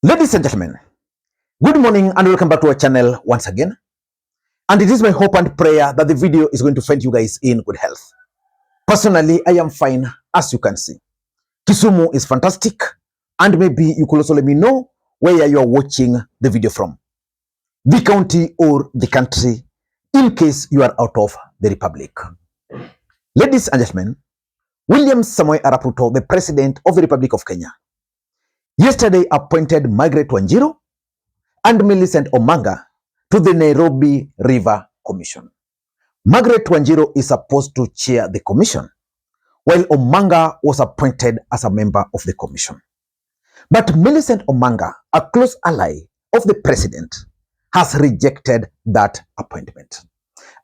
Ladies and gentlemen, good morning and welcome back to our channel once again. And it is my hope and prayer that the video is going to find you guys in good health. Personally, I am fine, as you can see. Kisumu is fantastic, and maybe you could also let me know where you are watching the video from. The county or the country, in case you are out of the republic. Ladies and gentlemen, William Samoei Arap Ruto, the President of the Republic of Kenya, yesterday appointed Margaret Wanjiru and Millicent Omanga to the Nairobi River Commission. Margaret Wanjiru is supposed to chair the commission, while Omanga was appointed as a member of the commission. But Millicent Omanga, a close ally of the president, has rejected that appointment.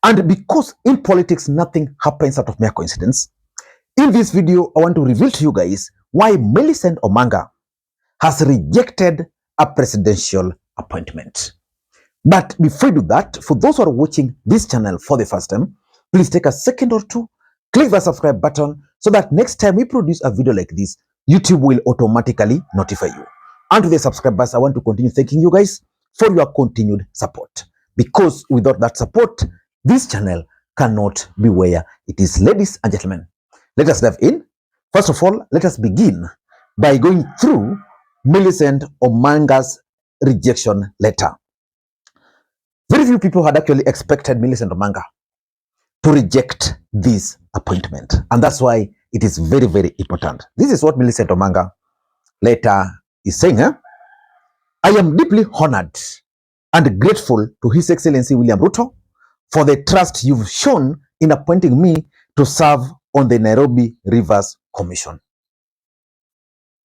And because in politics nothing happens out of mere coincidence, in this video I want to reveal to you guys why Millicent Omanga has rejected a presidential appointment. But before you do that, for those who are watching this channel for the first time, please take a second or two, click the subscribe button so that next time we produce a video like this, YouTube will automatically notify you. And to the subscribers, I want to continue thanking you guys for your continued support. Because without that support, this channel cannot be where it is. Ladies and gentlemen, let us dive in. First of all, let us begin by going through Millicent Omanga's rejection letter. Very few people had actually expected Millicent Omanga to reject this appointment. And that's why it is very, very important. This is what Millicent Omanga letter is saying. I am deeply honored and grateful to His Excellency William Ruto for the trust you've shown in appointing me to serve on the Nairobi Rivers Commission.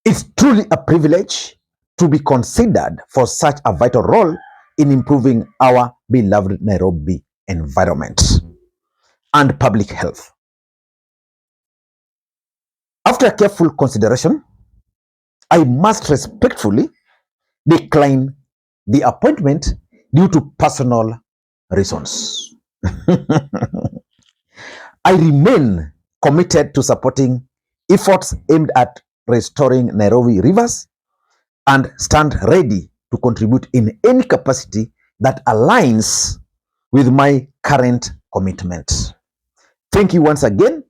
It's truly a privilege to be considered for such a vital role in improving our beloved Nairobi environment and public health. After careful consideration, I must respectfully decline the appointment due to personal reasons. I remain committed to supporting efforts aimed at restoring Nairobi rivers and stand ready to contribute in any capacity that aligns with my current commitment. Thank you once again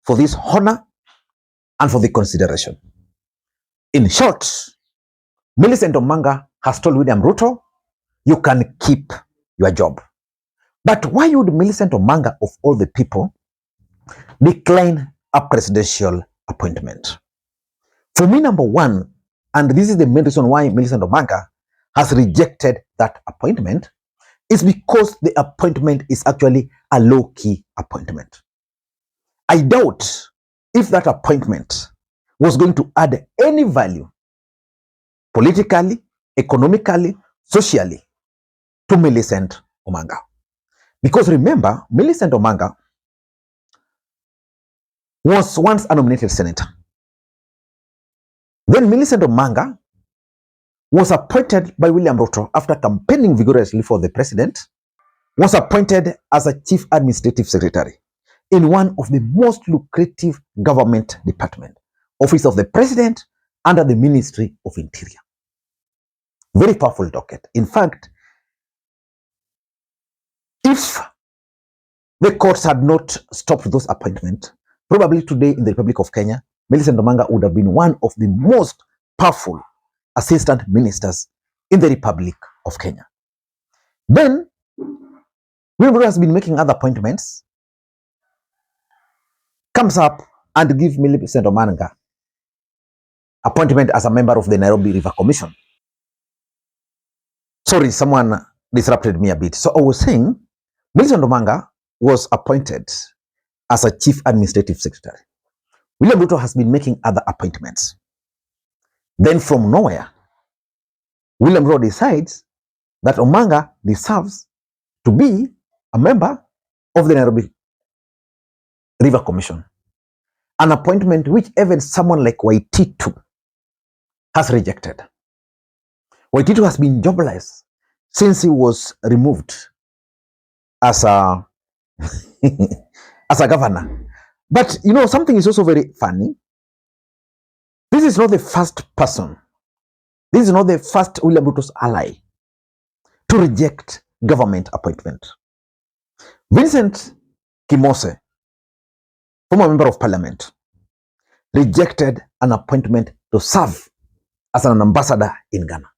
for this honor and for the consideration. In short, Millicent Omanga has told William Ruto, you can keep your job. But why would Millicent Omanga, of all the people, decline a presidential appointment? For me, number one, and this is the main reason why Millicent Omanga has rejected that appointment, is because the appointment is actually a low-key appointment. I doubt if that appointment was going to add any value politically, economically, socially to Millicent Omanga. Because remember, Millicent Omanga was once a nominated senator. Then Millicent Omanga was appointed by William Ruto after campaigning vigorously for the president, was appointed as a chief administrative secretary in one of the most lucrative government departments, Office of the President under the Ministry of Interior. Very powerful docket. In fact, if the courts had not stopped those appointments, probably today in the Republic of Kenya, Millicent Omanga would have been one of the most powerful assistant ministers in the Republic of Kenya. Then, William Ruto has been making other appointments, comes up and gives Millicent Omanga appointment as a member of the Nairobi River Commission. Sorry, someone disrupted me a bit. So I was saying, Millicent Omanga was appointed as a chief administrative secretary. William Ruto has been making other appointments. Then from nowhere, William Ruto decides that Omanga deserves to be a member of the Nairobi River Commission. An appointment which even someone like Waititu has rejected. Waititu has been jobless since he was removed as a as a governor. But you know, something is also very funny. This is not the first person This is not the first William Ruto's ally to reject government appointment. Vincent Kimose, former member of parliament, rejected an appointment to serve as an ambassador in Ghana.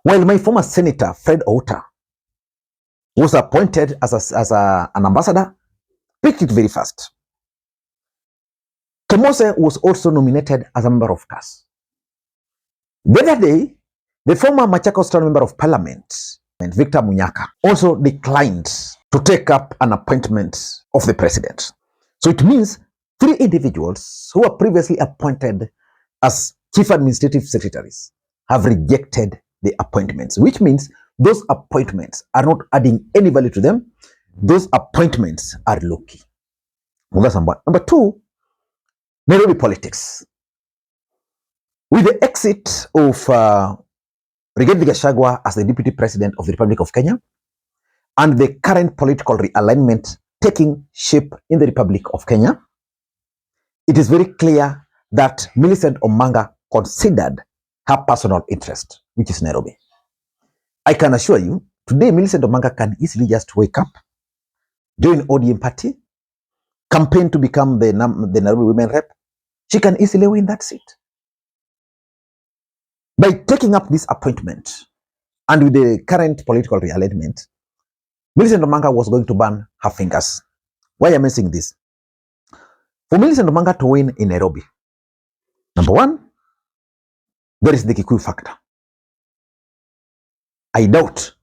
While my former senator, Fred Outa, was appointed as an ambassador, picked it very fast. Kimose was also nominated as a member of CAS. The other day, the former Machakos Town member of parliament, Victor Munyaka, also declined to take up an appointment of the president. So it means 3 individuals who were previously appointed as chief administrative secretaries have rejected the appointments, which means those appointments are not adding any value to them. Those appointments are low-key. Well, that's number one. Number 2, Nairobi politics. With the exit of Rigathi Gachagua as the Deputy President of the Republic of Kenya and the current political realignment taking shape in the Republic of Kenya, it is very clear that Millicent Omanga considered her personal interest, which is Nairobi. I can assure you, today Millicent Omanga can easily just wake up, join ODM party, campaign to become the Nairobi women rep. She can easily win that seat. By taking up this appointment and with the current political realignment, Millicent Omanga was going to burn her fingers. Why am I saying this? For Millicent Omanga to win in Nairobi, number 1, there is the Kikuyu factor. I doubt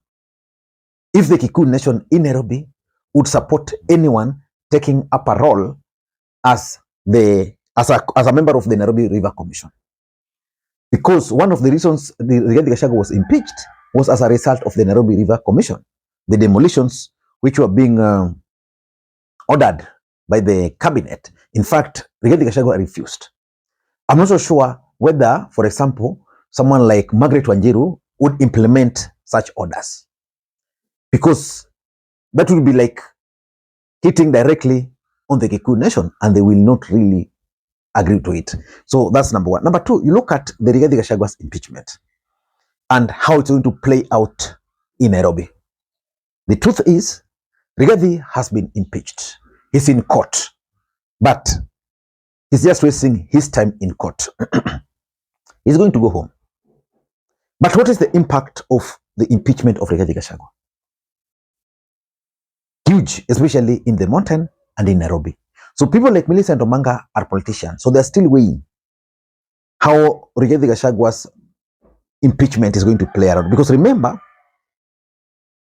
if the Kikuyu nation in Nairobi would support anyone taking up a role as a member of the Nairobi River Commission. Because one of the reasons the Rigathi Gachagua was impeached was as a result of the Nairobi River Commission, the demolitions which were being ordered by the cabinet. In fact, Rigathi Gachagua refused. I'm not so sure whether, for example, someone like Margaret Wanjiru would implement such orders, because that would be like hitting directly on the Kikuyu nation, and they will not really agree to it. So that's number 1. Number 2, you look at the Rigathi Gachagua's impeachment and how it's going to play out in Nairobi. The truth is, Rigathi has been impeached. He's in court, but he's just wasting his time in court. He's going to go home. But what is the impact of the impeachment of Rigathi Gachagua? Huge, especially in the mountain and in Nairobi. So people like Millicent Omanga are politicians, so they're still weighing how Rigathi Gachagua's impeachment is going to play out. Because remember,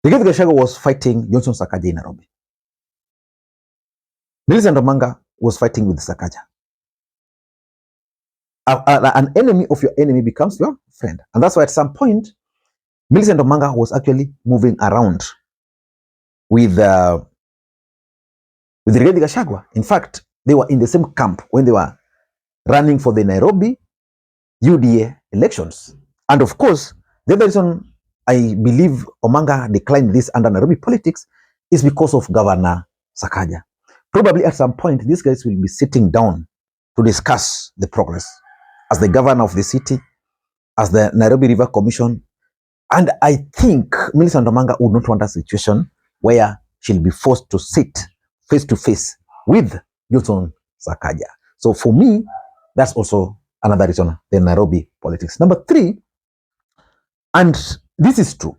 Rigathi Gachagua was fighting Johnson Sakaja in Nairobi. Millicent Omanga was fighting with Sakaja. An enemy of your enemy becomes your friend. And that's why at some point, Millicent Omanga was actually moving around with Rigathi Gachagua. In fact, they were in the same camp when they were running for the Nairobi UDA elections. And of course, the other reason I believe Omanga declined this under Nairobi politics is because of Governor Sakaja. Probably at some point, these guys will be sitting down to discuss the progress as the governor of the city, as the Nairobi River Commission. And I think Millicent Omanga would not want a situation where she'll be forced to sit face to face with Johnson Sakaja. So for me, that's also another reason, the Nairobi politics. Number 3, and this is true,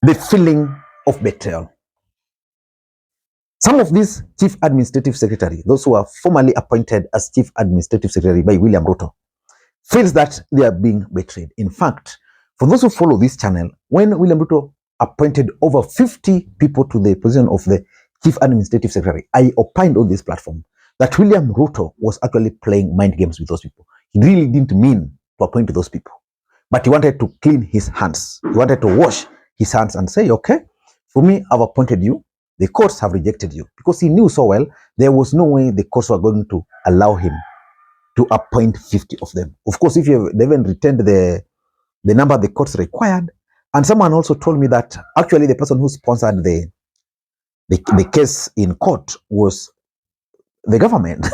the feeling of betrayal. Some of these chief administrative secretary, those who are formally appointed as chief administrative secretary by William Ruto, feels that they are being betrayed. In fact, for those who follow this channel, when William Ruto appointed over 50 people to the position of the chief administrative secretary, I opined on this platform that William Ruto was actually playing mind games with those people. He really didn't mean to appoint those people, but he wanted to clean his hands. He wanted to wash his hands and say, okay, for me, I've appointed you. The courts have rejected you, because he knew so well there was no way the courts were going to allow him to appoint 50 of them. Of course, if they haven't returned the number the courts required. And someone also told me that actually the person who sponsored the case in court was the government.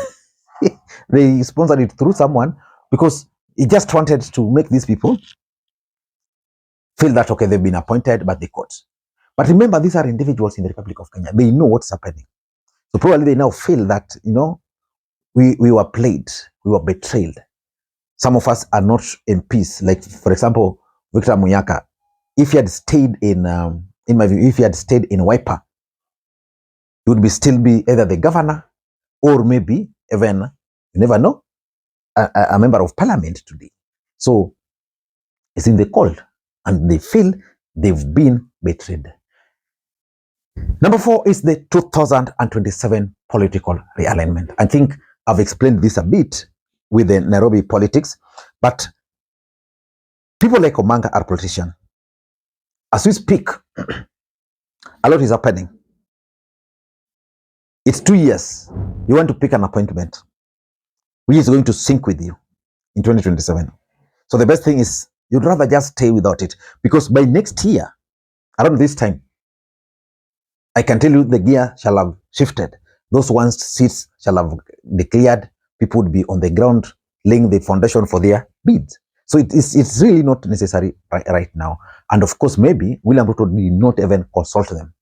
They sponsored it through someone, because He just wanted to make these people feel that, okay, they've been appointed, but they caught. But remember, these are individuals in the Republic of Kenya. They know what's happening. So probably they now feel that, we were played, we were betrayed. Some of us are not in peace. Like, for example, Victor Munyaka, if he had stayed in my view, if he had stayed in Wiper, he would still be either the governor or maybe even, you never know, a member of parliament today. So it's in the cold and they feel they've been betrayed. Number 4 is the 2027 political realignment. I think I've explained this a bit with the Nairobi politics, but people like Omanga are politicians. As we speak, a lot is happening. It's 2 years. You want to pick an appointment which is going to sync with you in 2027. So the best thing is you'd rather just stay without it, because by next year, around this time, I can tell you the gear shall have shifted. Those ones seats shall have declared. People would be on the ground laying the foundation for their bids. So it's really not necessary right now. And of course, maybe William Ruto did not even consult them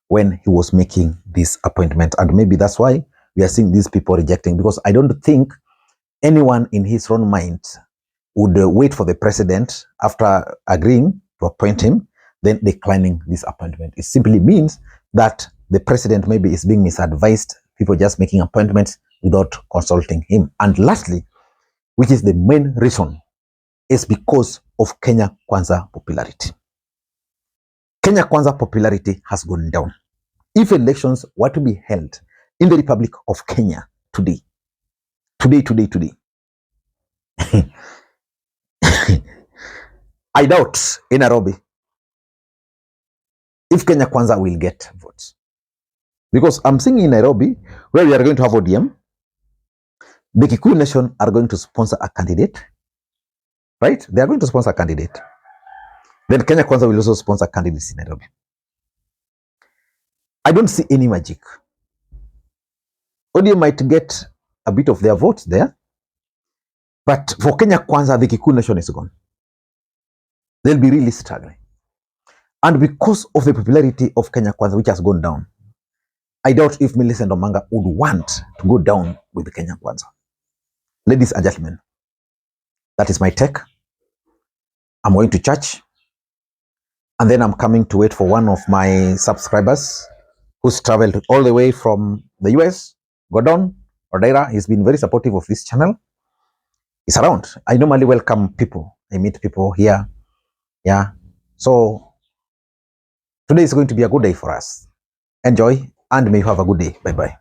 when he was making this appointment. And maybe that's why we are seeing these people rejecting, because I don't think anyone in his own mind would wait for the president after agreeing to appoint him, then declining this appointment. It simply means that the president maybe is being misadvised, people just making appointments without consulting him. And lastly, which is the main reason, is because of Kenya Kwanza popularity. Kenya Kwanza popularity has gone down. If elections were to be held in the Republic of Kenya today, I doubt in Nairobi if Kenya Kwanza will get votes. Because I'm seeing in Nairobi, where we are going to have ODM, the Kikuyu Nation are going to sponsor a candidate, right? They are going to sponsor a candidate. Then Kenya Kwanza will also sponsor candidates in Nairobi. I don't see any magic. ODM might get a bit of their votes there, but for Kenya Kwanza, the Kikuyu Nation is gone. They'll be really struggling. And because of the popularity of Kenya Kwanza, which has gone down, I doubt if Millicent Omanga would want to go down with the Kenya Kwanza. Ladies and gentlemen, that is my take. I'm going to church, and then I'm coming to wait for one of my subscribers who's traveled all the way from the US, Gordon Odaira. He's been very supportive of this channel. He's around. I normally welcome people. I meet people here. Yeah. So today is going to be a good day for us. Enjoy, and may you have a good day. Bye-bye.